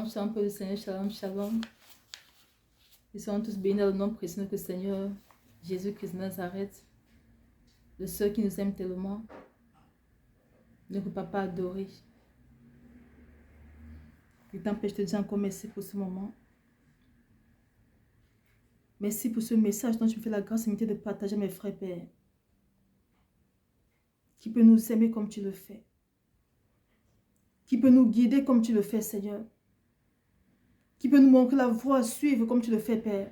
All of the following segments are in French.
Shalom, shalom, pour le Seigneur, shalom, shalom. Ils sont tous bénis dans le nom précieux que le Seigneur Jésus-Christ de Nazareth, le seul qui nous aime tellement, ne peut pas adorer. Il t'empêche de dire encore merci pour ce moment. Merci pour ce message dont tu me fais la grâce et l'amitié de partager mes frères, Père. Qui peut nous aimer comme tu le fais. Qui peut nous guider comme tu le fais, Seigneur. Qui peut nous montrer la voie à suivre comme tu le fais, Père.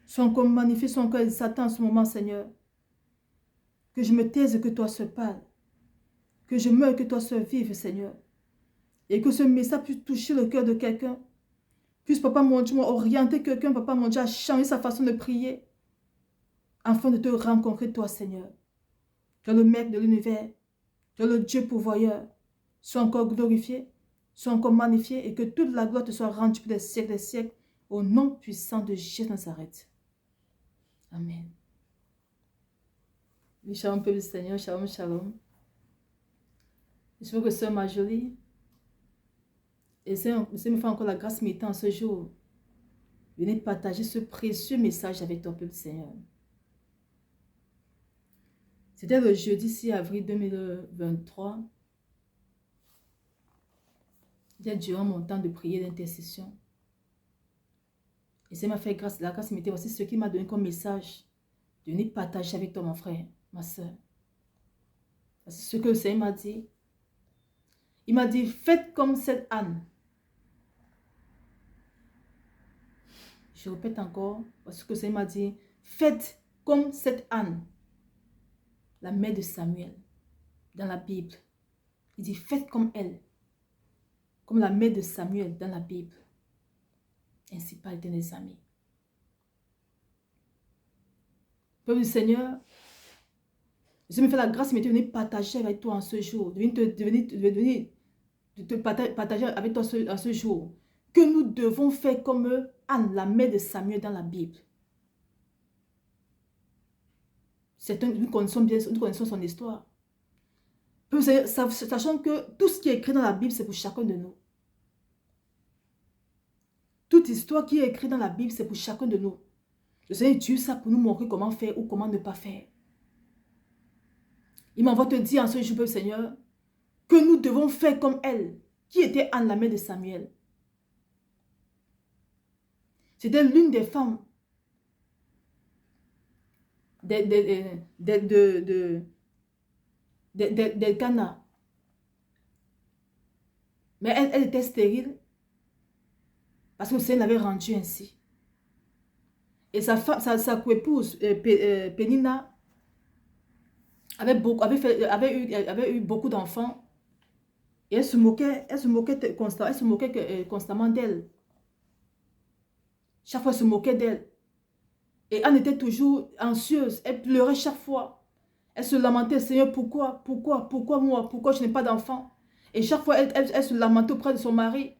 Sois encore magnifié, sois encore Satan en ce moment, Seigneur. Que je me taise et que toi se parle. Que je meure et que toi se vive, Seigneur. Et que ce message puisse toucher le cœur de quelqu'un. Puisse, Papa mon Dieu, orienter quelqu'un, Papa mon Dieu, à changer sa façon de prier. Afin de te rencontrer, toi, Seigneur. Tu es le Maître de l'univers. Tu es le Dieu pourvoyeur. Sois encore glorifié. Sois encore magnifié. Et que toute la gloire te soit rendue pour des siècles des siècles. Au nom puissant de Jésus de Nazareth. Amen. Shalom, peuple du Seigneur. Shalom, shalom. Je veux que Sœur Marjorie essaie me faire encore la grâce méritant ce jour. Venez partager ce précieux message avec ton peuple, Seigneur. C'était le jeudi 6 avril 2023. C'était durant mon temps de prière d'intercession. Et ça m'a fait grâce, la grâce m'était aussi ce qui m'a donné comme message. De venir partager avec toi, mon frère, ma soeur. C'est ce que le Seigneur m'a dit. Il m'a dit, faites comme cette âne. Je répète encore, parce que le Seigneur m'a dit, faites comme cette âne. La mère de Samuel, dans la Bible. Il dit, faites comme elle. Comme la mère de Samuel, dans la Bible. Ainsi parle des amis. Peuple du Seigneur, je me fais la grâce de venir partager avec toi en ce jour. De venir te partager avec toi en ce jour. Que nous devons faire comme Anne, la mère de Samuel dans la Bible. Nous connaissons son histoire. Sachant que tout ce qui est écrit dans la Bible, c'est pour chacun de nous. Toute histoire qui est écrite dans la Bible, c'est pour chacun de nous. Le Seigneur utilise ça pour nous montrer comment faire ou comment ne pas faire. Il m'envoie te dire en ce jour, Seigneur, que nous devons faire comme elle, qui était Anne, la mère de Samuel. C'était l'une des femmes d'Elkana. Mais elle était stérile parce que le Seigneur l'avait rendue ainsi. Et sa coépouse, Pénina, avait eu beaucoup d'enfants. Et elle se moquait constamment d'elle. Chaque fois, elle se moquait d'elle. Et Anne était toujours anxieuse. Elle pleurait chaque fois. Elle se lamentait, Seigneur, pourquoi moi? Pourquoi je n'ai pas d'enfants? Et chaque fois, elle se lamentait auprès de son mari.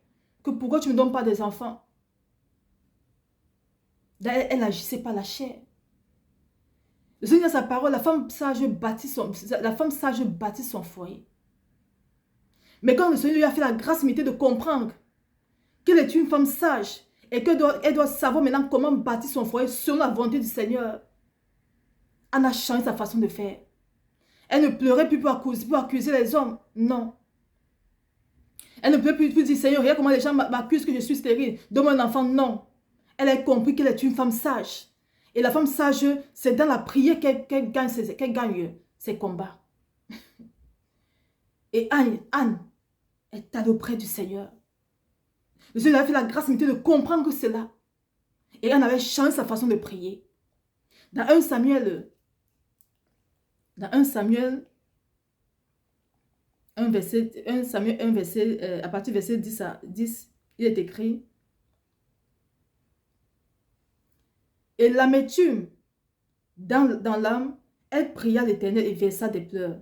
Que pourquoi tu ne me donnes pas des enfants? Elle n'agissait pas la chair. Le Seigneur, sa parole, la femme sage bâtit son foyer. Mais quand le Seigneur lui a fait la grâce de comprendre qu'elle est une femme sage et qu'elle doit savoir maintenant comment bâtir son foyer selon la volonté du Seigneur, elle a changé sa façon de faire. Elle ne pleurait plus pour accuser les hommes. Non. Elle ne pleurait plus pour dire, Seigneur, regarde comment les gens m'accusent que je suis stérile. Donne-moi un enfant. Non. Elle a compris qu'elle est une femme sage. Et la femme sage, c'est dans la prière qu'elle gagne ses combats. Et Anne est allée auprès du Seigneur. Le Seigneur a fait la grâce de comprendre cela. Et Anne avait changé sa façon de prier. Dans 1 Samuel 1 verset, à partir du verset 10, il est écrit: et l'amertume dans l'âme, elle pria l'Éternel et versa des pleurs.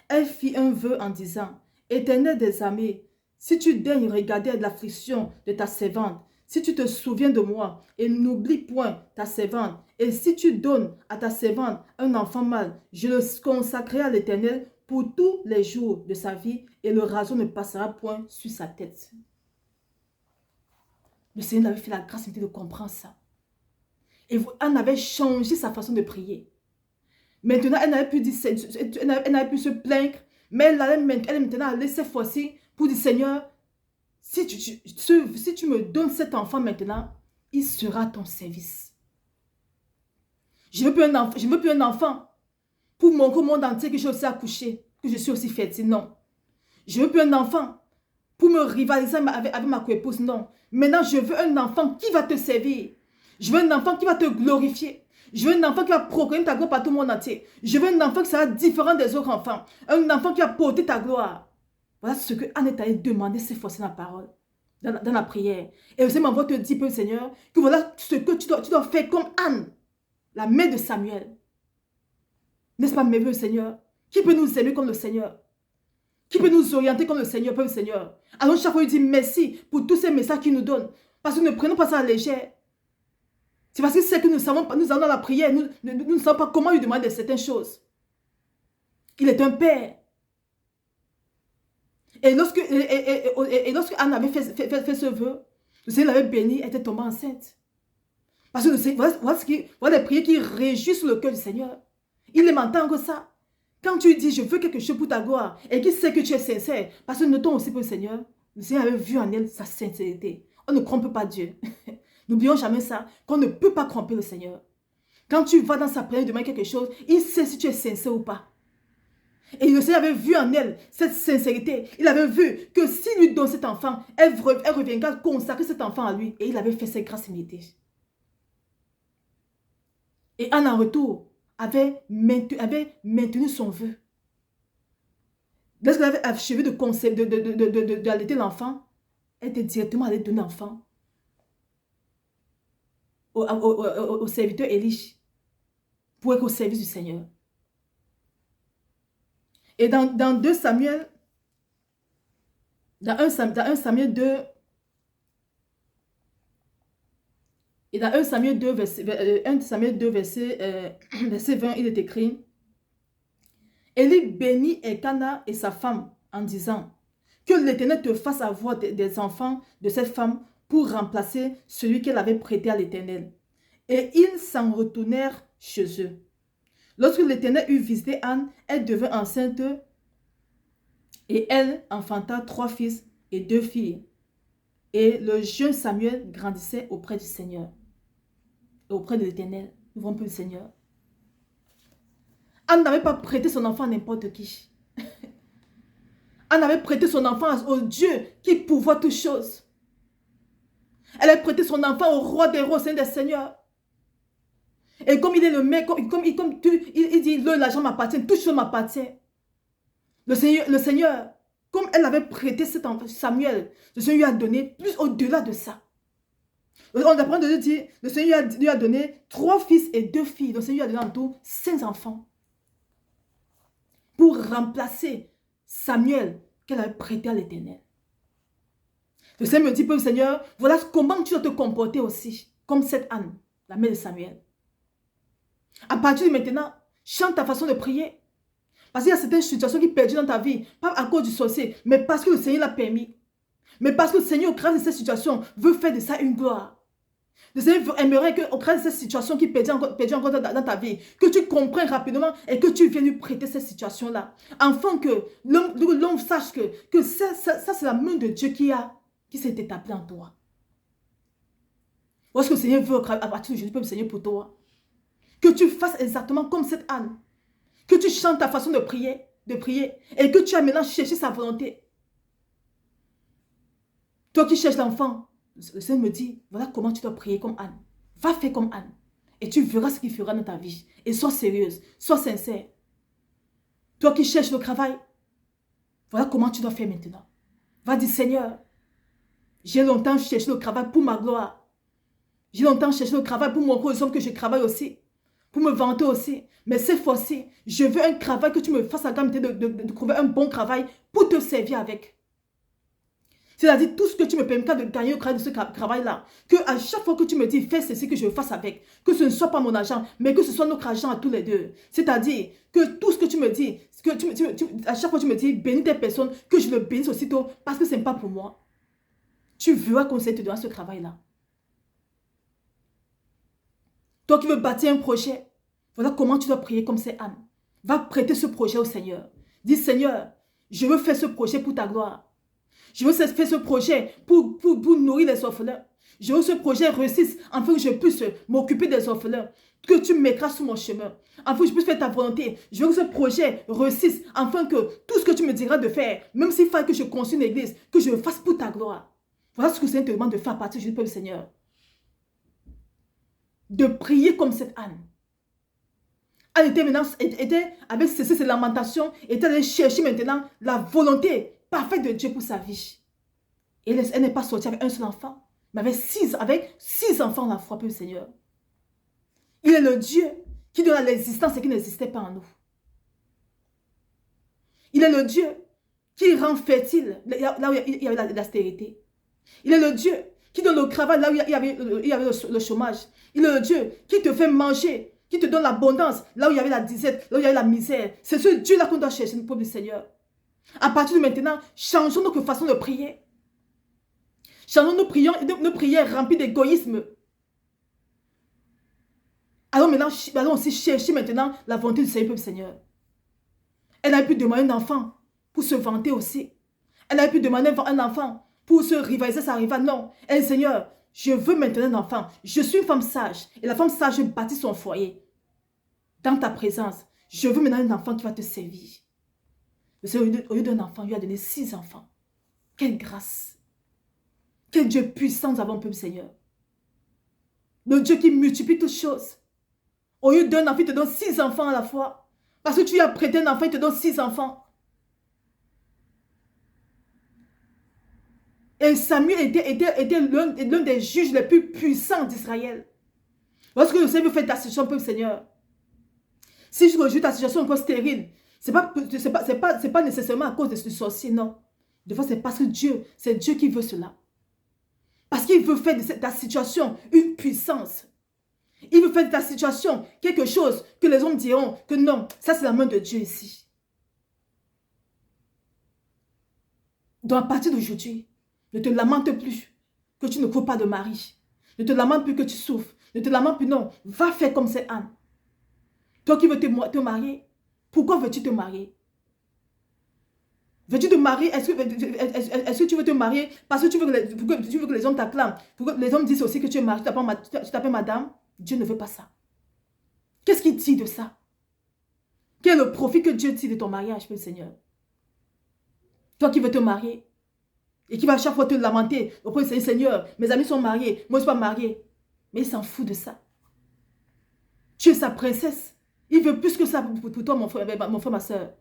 Elle fit un vœu en disant: Éternel des armées, si tu daignes regarder l'affliction de ta servante, si tu te souviens de moi et n'oublie point ta servante, et si tu donnes à ta servante un enfant mâle, je le consacrerai à l'Éternel pour tous les jours de sa vie, et le raseau ne passera point sur sa tête. Le Seigneur avait fait la grâce de comprendre ça. Et Anne avait changé sa façon de prier. Maintenant, elle n'avait plus, plus se plaindre, mais elle allait maintenant aller cette fois-ci pour dire, Seigneur, si tu me donnes cet enfant maintenant, il sera à ton service. Je ne veux plus un enfant pour montrer au monde entier que j'ai aussi accouché, que je suis aussi fertile, non. Je ne veux plus un enfant pour me rivaliser avec ma co-épouse, non. Maintenant, je veux un enfant qui va te servir. Je veux un enfant qui va te glorifier. Je veux un enfant qui va proclamer ta gloire par tout le monde entier. Je veux un enfant qui sera différent des autres enfants. Un enfant qui va porter ta gloire. Voilà ce que Anne est allée demander cette fois-ci dans la parole, dans la prière. Et le Seigneur m'envoie te dire, Père Seigneur, que voilà ce que tu dois faire comme Anne, la mère de Samuel. N'est-ce pas merveilleux, Seigneur? Qui peut nous aimer comme le Seigneur? Qui peut nous orienter comme le Seigneur, Père Seigneur? Alors chaque fois, il dit merci pour tous ces messages qu'il nous donne. Parce que nous ne prenons pas ça à la légère. C'est parce que c'est que nous savons pas, nous allons dans la prière, nous ne savons pas comment lui demander certaines choses. Il est un père. Et lorsque Anne avait fait ce vœu, le Seigneur l'avait bénie, elle était tombée enceinte. Parce que le Seigneur, voilà les prières qui réjouissent le cœur du Seigneur. Il ne m'entend que ça. Quand tu dis, je veux quelque chose pour ta gloire, et qu'il sait que tu es sincère, parce que notons aussi pour le Seigneur avait vu en elle sa sincérité. On ne trompe pas Dieu. N'oublions jamais ça, qu'on ne peut pas tromper le Seigneur. Quand tu vas dans sa prière, demander quelque chose, il sait si tu es sincère ou pas. Et le Seigneur avait vu en elle cette sincérité. Il avait vu que s'il lui donne cet enfant, elle reviendra consacrer cet enfant à lui. Et il avait fait ses grâces méritées. Et Anne, en retour, avait maintenu son vœu. Lorsqu'elle avait achevé d'allaiter l'enfant, elle était directement allée donner l'enfant au serviteur Élie pour être au service du Seigneur. Et dans 2 Samuel, dans 1 Samuel 2, et dans 1 Samuel 2, verset 20, il est écrit, Élie bénit Elkana et sa femme en disant, que l'Éternel te fasse avoir des enfants de cette femme pour remplacer celui qu'elle avait prêté à l'Éternel. Et ils s'en retournèrent chez eux. Lorsque l'Éternel eut visité Anne, elle devint enceinte et elle enfanta 3 fils et 2 filles. Et le jeune Samuel grandissait auprès du Seigneur et auprès de l'Éternel. Nous voyons plus le Seigneur. Anne n'avait pas prêté son enfant à n'importe qui. Anne avait prêté son enfant au Dieu qui pourvoit toutes choses. Elle a prêté son enfant au roi des rois, au Seigneur des seigneurs. Et comme il est le maître, il dit, l'argent m'appartient, toute chose m'appartient. Le Seigneur, comme elle avait prêté cet enfant, Samuel, le Seigneur lui a donné plus au-delà de ça. On apprend de dire, le Seigneur lui a donné 3 fils et 2 filles. Le Seigneur lui a donné en tout 5 enfants. Pour remplacer Samuel qu'elle avait prêté à l'Éternel. Le Seigneur me dit, Père Seigneur, voilà comment tu dois te comporter aussi, comme cette Anne, la mère de Samuel. À partir de maintenant, chante ta façon de prier. Parce qu'il y a certaines situations qui perdurent dans ta vie, pas à cause du sorcier, mais parce que le Seigneur l'a permis. Mais parce que le Seigneur, au grâce de cette situation, veut faire de ça une gloire. Le Seigneur aimerait qu'au grâce de cette situation qui perdure encore dans ta vie, que tu comprennes rapidement et que tu viennes lui prêter cette situation-là. Afin que l'homme sache que ça c'est la main de Dieu qui s'est établie en toi. Lorsque le Seigneur veut, à partir d'aujourd'hui, le Seigneur pour toi, que tu fasses exactement comme cette Anne. Que tu chantes ta façon de prier, et que tu as maintenant cherché sa volonté. Toi qui cherches l'enfant, le Seigneur me dit, voilà comment tu dois prier comme Anne. Va faire comme Anne. Et tu verras ce qu'il fera dans ta vie. Et sois sérieuse, sois sincère. Toi qui cherches le travail, voilà comment tu dois faire maintenant. Va dire, Seigneur, j'ai longtemps cherché le travail pour ma gloire. J'ai longtemps cherché le travail pour montrer aux hommes que je travaille aussi. Pour me vanter aussi. Mais cette fois-ci, je veux un travail que tu me fasses la grande de trouver un bon travail pour te servir avec. C'est-à-dire tout ce que tu me permettras de gagner au travers de ce travail-là. Que à chaque fois que tu me dis, fais ceci que je fasse avec. Que ce ne soit pas mon argent, mais que ce soit notre argent à tous les deux. C'est-à-dire que tout ce que tu me dis, à chaque fois que tu me dis, bénis tes personnes, que je le bénisse aussitôt parce que ce n'est pas pour moi. tu verras qu'on sait te donner ce travail-là. Toi qui veux bâtir un projet, voilà comment tu dois prier comme c'est Anne. Va prêter ce projet au Seigneur. Dis, Seigneur, je veux faire ce projet pour ta gloire. Je veux faire ce projet pour nourrir les orphelins. Je veux que ce projet réussisse afin que je puisse m'occuper des orphelins. Que tu mettras sur mon chemin. Afin que je puisse faire ta volonté. Je veux que ce projet réussisse afin que tout ce que tu me diras de faire, même s'il faut que je construise une église, que je le fasse pour ta gloire. Voilà ce que le Seigneur te demande de faire à partir du peuple Seigneur. De prier comme cette Anne. Elle était maintenant, avec ses lamentations, était allée chercher maintenant la volonté parfaite de Dieu pour sa vie. Et elle n'est pas sortie avec un seul enfant, mais avec six enfants à la fois, peuple Seigneur. Il est le Dieu qui donne l'existence et qui n'existait pas en nous. Il est le Dieu qui rend fertile là où il y avait la stérilité. Il est le Dieu qui donne le travail là où il y avait le chômage. Il est le Dieu qui te fait manger, qui te donne l'abondance là où il y avait la disette, là où il y avait la misère. C'est ce Dieu-là qu'on doit chercher, le peuple du Seigneur. À partir de maintenant, changeons notre façon de prier. Changeons nos prières remplies d'égoïsme. Allons aussi chercher maintenant la volonté du Seigneur, peuple Seigneur. Elle a pu demander un enfant pour se vanter aussi. Elle a pu demander un enfant pour se rivaliser sa rivale. Non. Elle dit, Seigneur, je veux maintenant un enfant. Je suis une femme sage. Et la femme sage bâtit son foyer. Dans ta présence, je veux maintenant un enfant qui va te servir. Le Seigneur, au lieu d'un enfant, il lui a donné 6 enfants. Quelle grâce. Quel Dieu puissant nous avons, peuple Seigneur. Le Dieu qui multiplie toutes choses. Au lieu d'un enfant, il te donne 6 enfants à la fois. Parce que tu lui as prêté un enfant, il te donne 6 enfants. Et Samuel était l'un des juges les plus puissants d'Israël. Lorsque le Seigneur veut faire ta situation, peuple Seigneur. Si je rejoue ta situation encore stérile, ce n'est pas nécessairement à cause de ce sorcier, non. Des fois, c'est parce que c'est Dieu qui veut cela. Parce qu'il veut faire de ta situation une puissance. Il veut faire de ta situation quelque chose que les hommes diront que non, ça c'est la main de Dieu ici. Donc à partir d'aujourd'hui, ne te lamente plus que tu ne trouves pas de mari. Ne te lamente plus que tu souffres. Ne te lamente plus, non. Va faire comme c'est Anne. Toi qui veux te marier, pourquoi veux-tu te marier? Veux-tu te marier? Est-ce que tu veux te marier parce que tu veux que les hommes t'acclament? Pour que les hommes disent aussi que tu es marié, tu t'appelles madame? Dieu ne veut pas ça. Qu'est-ce qu'il dit de ça? Quel est le profit que Dieu dit de ton mariage, Père Seigneur? Toi qui veux te marier et qui va à chaque fois te lamenter auprès du Seigneur, mes amis sont mariés, moi je ne suis pas marié. Mais il s'en fout de ça. Tu es sa princesse. Il veut plus que ça pour toi, mon frère, ma soeur.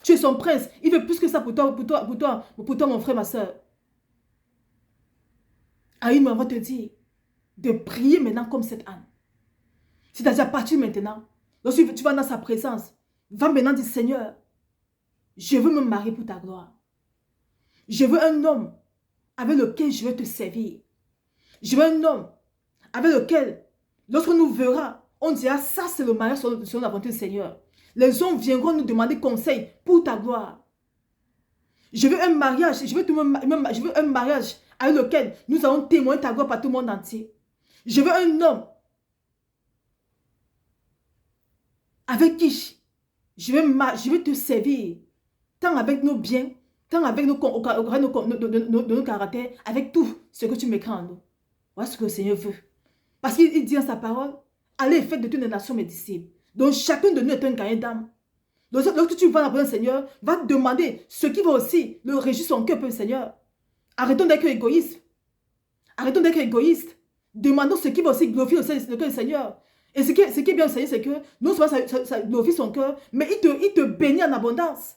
Tu es son prince. Il veut plus que ça pour toi, mon frère, ma soeur. Aïe, on va te dire de prier maintenant comme cette Anne. C'est-à-dire à partir de maintenant, lorsque tu vas dans sa présence, va maintenant dire, Seigneur, je veux me marier pour ta gloire. Je veux un homme avec lequel je veux te servir. Je veux un homme avec lequel, lorsqu'on nous verra, on dira, ça c'est le mariage selon la volonté du Seigneur. Les hommes viendront nous demander conseil pour ta gloire. Je veux un mariage, je veux un mariage avec lequel nous allons témoigner ta gloire par tout le monde entier. Je veux un homme avec qui je vais te servir, tant avec nos biens, tant avec nos caractères, avec tout ce que tu m'écris en nous. Voilà ce que le Seigneur veut. Parce qu'il dit dans sa parole, allez et faites de toutes les nations mes disciples. Donc chacun de nous est un gagnant d'âme. Lorsque tu vas dans la présence du Seigneur, va te demander ce qui va aussi le réjouir son cœur, le Seigneur. Arrêtons d'être égoïstes. Arrêtons d'être égoïstes. Demandons ce qui va aussi glorifier le cœur du Seigneur. Et ce qui est bien au Seigneur, c'est que non seulement ça glorifie son cœur, mais il te bénit en abondance.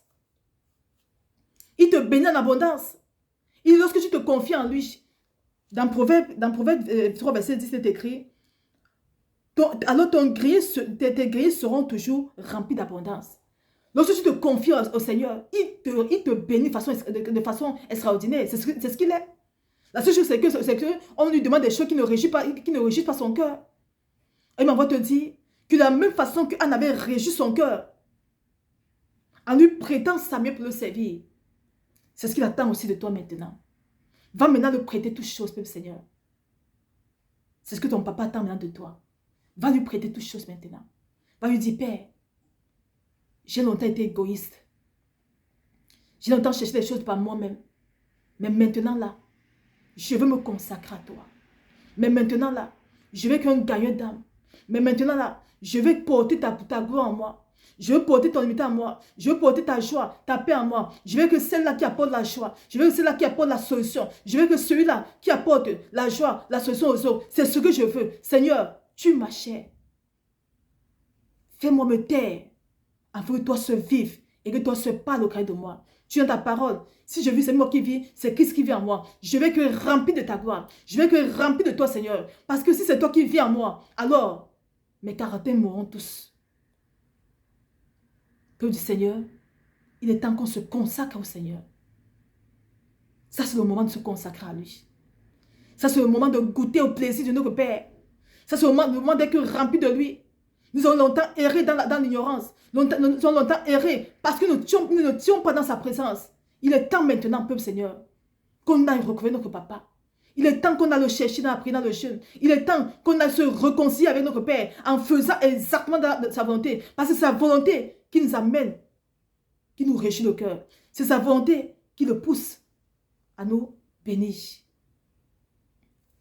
Il te bénit en abondance. Et lorsque tu te confies en lui, dans Proverbe 3, verset 10, c'est écrit, alors tes grilles seront toujours remplies d'abondance. Lorsque tu te confies au Seigneur, il te bénit de façon extraordinaire. C'est ce qu'il est. La seule chose, c'est qu'on lui demande des choses qui ne réjouissent pas son cœur. Et on va te dire que de la même façon qu'Anne avait réjoui son cœur, en lui prêtant Samuel pour le servir, c'est ce qu'il attend aussi de toi maintenant. Va maintenant lui prêter toutes choses, Père Seigneur. C'est ce que ton papa attend maintenant de toi. Va lui prêter toutes choses maintenant. Va lui dire, Père, j'ai longtemps été égoïste. J'ai longtemps cherché des choses par moi-même. Mais maintenant là, je veux me consacrer à toi. Mais maintenant là, je veux qu'un gagnant d'âme. Mais maintenant là, je veux porter ta gloire en moi. Je veux porter ton unité en moi. Je veux porter ta joie, ta paix en moi. Je veux que celle-là qui apporte la joie. Je veux que celle-là qui apporte la solution. Je veux que celui-là qui apporte la joie, la solution aux autres. C'est ce que je veux. Seigneur, tu ma chair. Fais-moi me taire. Afin que toi se vive et que toi se parle au cœur de moi. Tu as ta parole. Si je vis, c'est moi qui vis, c'est Christ qui vit en moi. Je vais que rempli de ta gloire. Je vais que rempli de toi, Seigneur. Parce que si c'est toi qui vis en moi, alors mes caractères mourront tous. Peuple du Seigneur, il est temps qu'on se consacre au Seigneur. Ça, c'est le moment de se consacrer à lui. Ça, c'est le moment de goûter au plaisir de notre Père. Ça, c'est le moment d'être rempli de lui. Nous avons longtemps erré dans l'ignorance. Nous avons longtemps erré parce que nous ne tions pas dans sa présence. Il est temps maintenant, peuple Seigneur, qu'on aille recouvrir notre papa. Il est temps qu'on aille le chercher dans la prière, dans le jeûne. Il est temps qu'on aille se réconcilier avec notre Père en faisant exactement sa volonté. Parce que c'est sa volonté qui nous amène, qui nous réjouit le cœur. C'est sa volonté qui le pousse à nous bénir.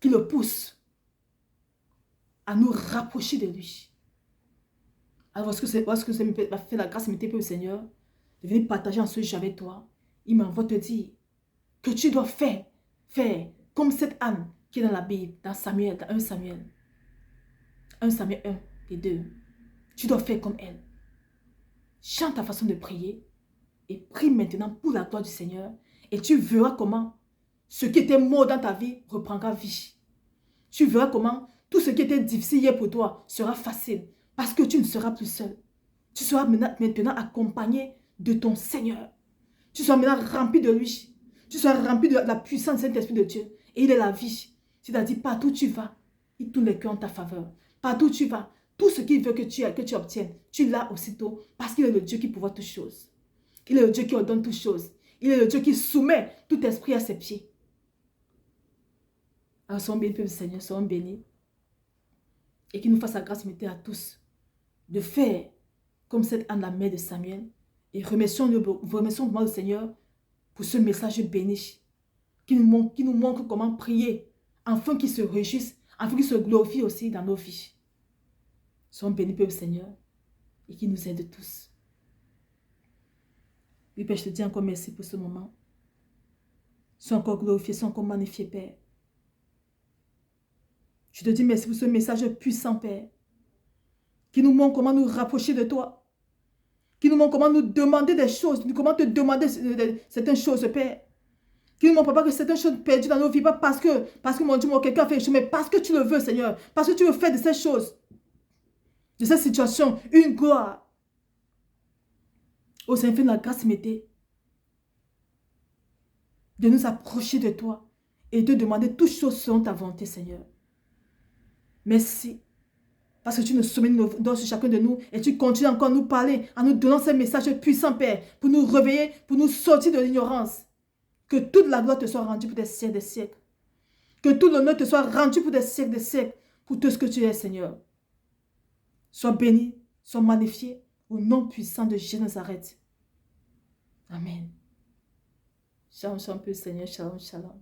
Qui le pousse à nous rapprocher de lui. Alors, est-ce que ça me fait la grâce, m'était peu, Seigneur, de venir partager en ce jour avec toi. Il m'envoie te dire que tu dois faire comme cette Anne qui est dans la Bible, dans Samuel, dans 1 Samuel. 1 Samuel 1 et 2. Tu dois faire comme elle. Chante ta façon de prier et prie maintenant pour la gloire du Seigneur. Et tu verras comment ce qui était mort dans ta vie reprendra vie. Tu verras comment tout ce qui était difficile hier pour toi sera facile. Parce que tu ne seras plus seul. Tu seras maintenant accompagné de ton Seigneur. Tu seras maintenant rempli de lui. Tu seras rempli de la puissance du Saint-Esprit de Dieu. Et il est la vie. C'est-à-dire, partout où tu vas, il tourne les cœurs en ta faveur. Partout où tu vas, tout ce qu'il veut que tu obtiennes, tu l'as aussitôt. Parce qu'il est le Dieu qui pourvoit toutes choses. Il est le Dieu qui ordonne toutes choses. Il est le Dieu qui soumet tout esprit à ses pieds. Alors, soyons bénis, peuple Seigneur, soyons bénis. Et qu'il nous fasse la grâce mettez à tous de faire comme cette Anne, la mère de Samuel. Et remercions vraiment le Seigneur pour ce message béni qui nous montre comment prier afin qu'il se réjouisse, afin qu'il se glorifie aussi dans nos vies. Soyons bénis, peuple Seigneur, et qu'il nous aide tous. Oui, Père, je te dis encore merci pour ce moment. Sois encore glorifié, sois encore magnifié, Père. Je te dis merci pour ce message puissant, Père, qui nous montre comment nous rapprocher de toi, qui nous montre comment nous demander des choses, comment te demander certaines choses, Père, qui nous montre pas que certaines choses perdues dans nos vies, pas parce que mon Dieu, quelqu'un a fait des choses, mais parce que tu le veux, Seigneur, parce que tu veux faire de ces choses, de cette situation, une gloire. Oh Seigneur, fais la grâce, mettez, de nous approcher de toi et de demander toutes choses selon ta volonté, Seigneur. Merci. Parce que tu nous soumets dans chacun de nous et tu continues encore à nous parler, en nous donnant ces messages puissants, Père, pour nous réveiller, pour nous sortir de l'ignorance. Que toute la gloire te soit rendue pour des siècles, des siècles. Que tout l'honneur te soit rendu pour des siècles, des siècles, pour tout ce que tu es, Seigneur. Sois béni, sois magnifié, au nom puissant de Jésus de Nazareth. Amen. Shalom, shalom, Seigneur, shalom, shalom.